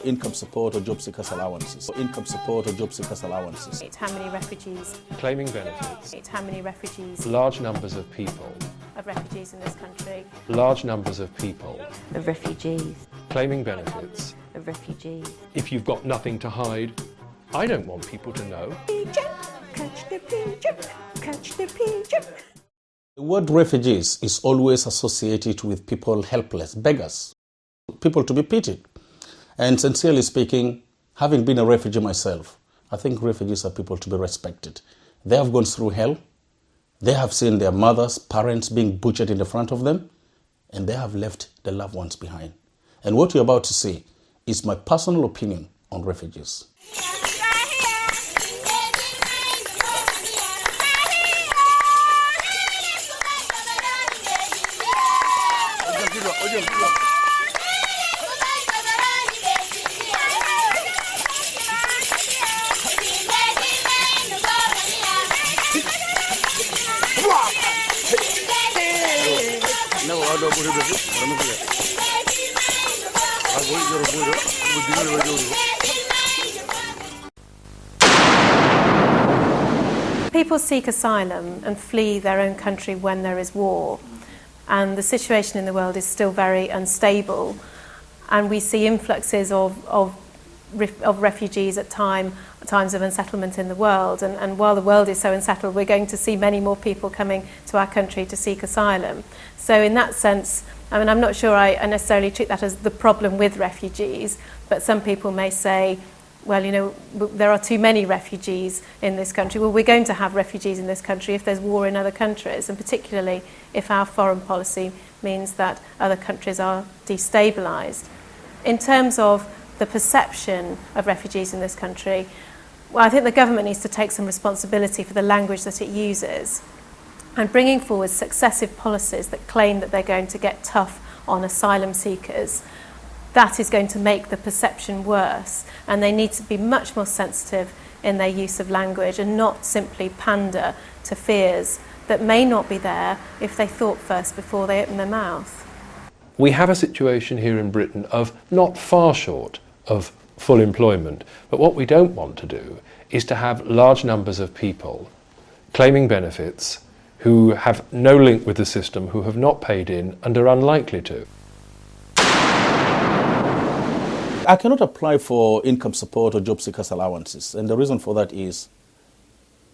income support or job seekers allowances. Income support or job seekers allowances. How many refugees? Claiming benefits. How many refugees? Large numbers of people. Of refugees in this country. Large numbers of people. Of refugees. Claiming benefits. Of refugees. If you've got nothing to hide, I don't want people to know. Catch the pigeon, catch the pigeon. The word refugees is always associated with people helpless, beggars, people to be pitied. And sincerely speaking, having been a refugee myself, I think refugees are people to be respected. They have gone through hell. They have seen their mothers, parents being butchered in the front of them, and they have left their loved ones behind. And what you're about to see is my personal opinion on refugees. People seek asylum and flee their own country when there is war, and the situation in the world is still very unstable, and we see influxes of refugees at times of unsettlement in the world, and while the world is so unsettled, we're going to see many more people coming to our country to seek asylum. So in that sense, I mean, I'm not sure I necessarily treat that as the problem with refugees, but some people may say, well, you know, there are too many refugees in this country. Well, we're going to have refugees in this country if there's war in other countries, and particularly if our foreign policy means that other countries are destabilised. In terms of the perception of refugees in this country, well, I think the government needs to take some responsibility for the language that it uses, and bringing forward successive policies that claim that they're going to get tough on asylum seekers. That is going to make the perception worse, and they need to be much more sensitive in their use of language and not simply pander to fears that may not be there if they thought first before they open their mouth. We have a situation here in Britain of not far short of full employment, but what we don't want to do is to have large numbers of people claiming benefits who have no link with the system, who have not paid in and are unlikely to. I cannot apply for income support or job seekers allowances, and the reason for that is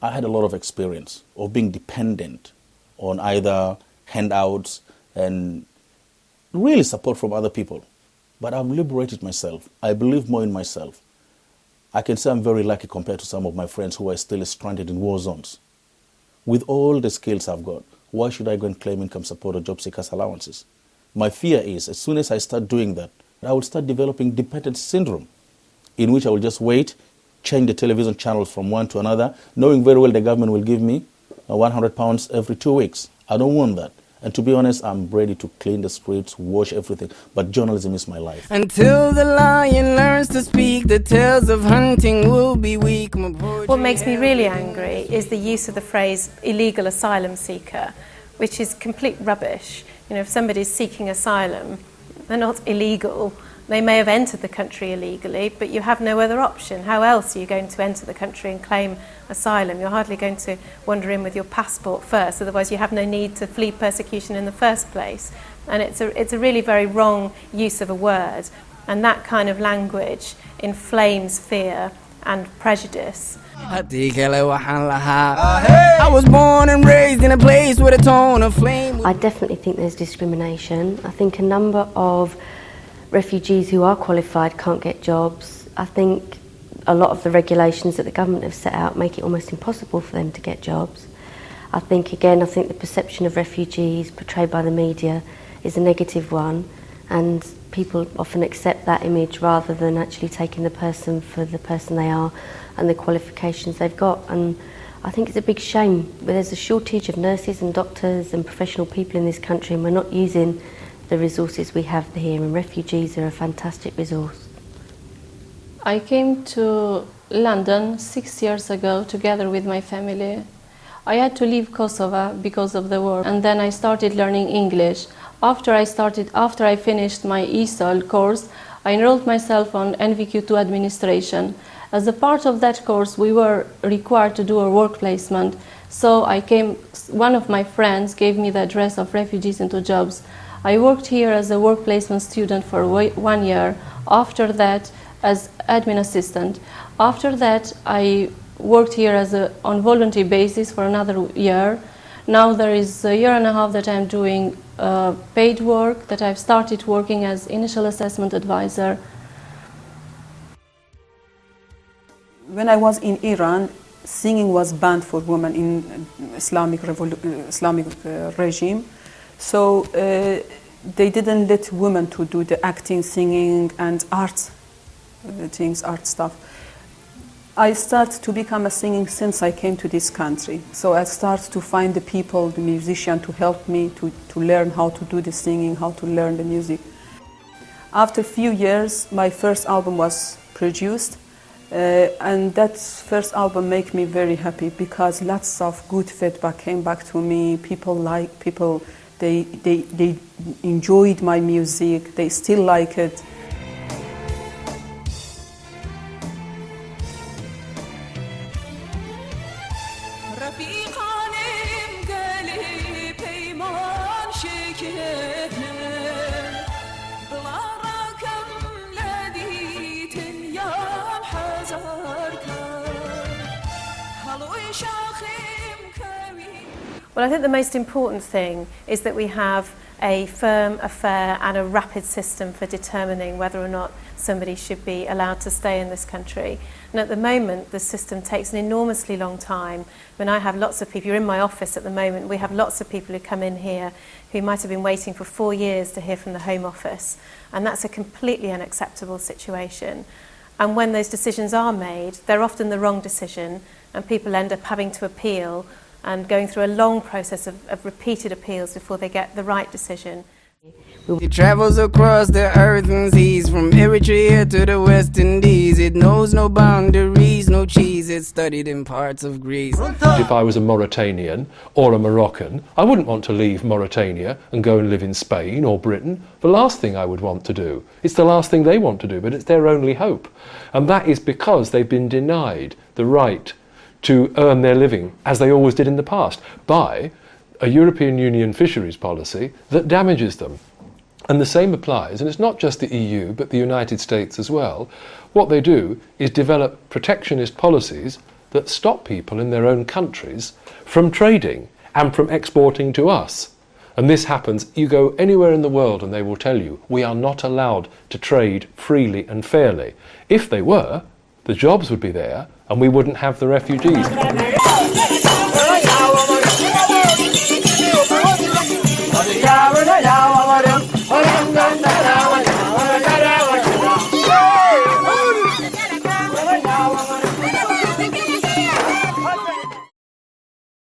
I had a lot of experience of being dependent on either handouts and really support from other people. But I've liberated myself. I believe more in myself. I can say I'm very lucky compared to some of my friends who are still stranded in war zones. With all the skills I've got, why should I go and claim income support or job seekers allowances? My fear is as soon as I start doing that, I will start developing dependency syndrome, in which I will just wait, change the television channels from one to another, knowing very well the government will give me £100 every 2 weeks. I don't want that. And to be honest, I'm ready to clean the streets, wash everything. But journalism is my life. Until the lion learns to speak, the tales of hunting will be weak. What makes me really angry is the use of the phrase illegal asylum seeker, which is complete rubbish. You know, if somebody's seeking asylum, they're not illegal. They may have entered the country illegally, but you have no other option. How else are you going to enter the country and claim asylum? You're hardly going to wander in with your passport first, otherwise you have no need to flee persecution in the first place. And it's a really very wrong use of a word, and that kind of language inflames fear and prejudice. I was born and raised in a place with a tone of flame. I definitely think there's discrimination. I think a number of refugees who are qualified can't get jobs. I think a lot of the regulations that the government have set out make it almost impossible for them to get jobs. I think the perception of refugees portrayed by the media is a negative one, and people often accept that image rather than actually taking the person for the person they are and the qualifications they've got. And I think it's a big shame. There's a shortage of nurses and doctors and professional people in this country, and we're not using the resources we have here, and refugees are a fantastic resource. I came to London 6 years ago together with my family. I had to leave Kosovo because of the war, and then I started learning English. After I finished my ESOL course, I enrolled myself on NVQ2 administration. As a part of that course, we were required to do a work placement. So one of my friends gave me the address of Refugees into Jobs. I worked here as a work placement student for 1 year. After that, as admin assistant. After that, I worked here on voluntary basis for another year. Now there is a year and a half that I'm doing paid work, that I've started working as initial assessment advisor. When I was in Iran, singing was banned for women in Islamic regime. So they didn't let women to do the acting, singing, and art stuff. I started to become a singing since I came to this country. So I started to find the people, the musician, to help me to learn how to do the singing, how to learn the music. After a few years, my first album was produced. And that first album made me very happy because lots of good feedback came back to me. They enjoyed my music. They still like it. Well, I think the most important thing is that we have a firm, a fair and a rapid system for determining whether or not somebody should be allowed to stay in this country. And at the moment, the system takes an enormously long time. When I have lots of people, you're in my office at the moment, we have lots of people who come in here who might have been waiting for 4 years to hear from the Home Office. And that's a completely unacceptable situation. And when those decisions are made, they're often the wrong decision, and people end up having to appeal and going through a long process of repeated appeals before they get the right decision. It travels across the earth and seas, from Eritrea to the West Indies. It knows no boundaries, no cheese. It's studied in parts of Greece. If I was a Mauritanian or a Moroccan, I wouldn't want to leave Mauritania and go and live in Spain or Britain. The last thing I would want to do. It's the last thing they want to do, but it's their only hope. And that is because they've been denied the right to earn their living, as they always did in the past, by a European Union fisheries policy that damages them. And the same applies, and it's not just the EU, but the United States as well. What they do is develop protectionist policies that stop people in their own countries from trading and from exporting to us. And this happens, you go anywhere in the world and they will tell you, we are not allowed to trade freely and fairly. If they were, the jobs would be there and we wouldn't have the refugees.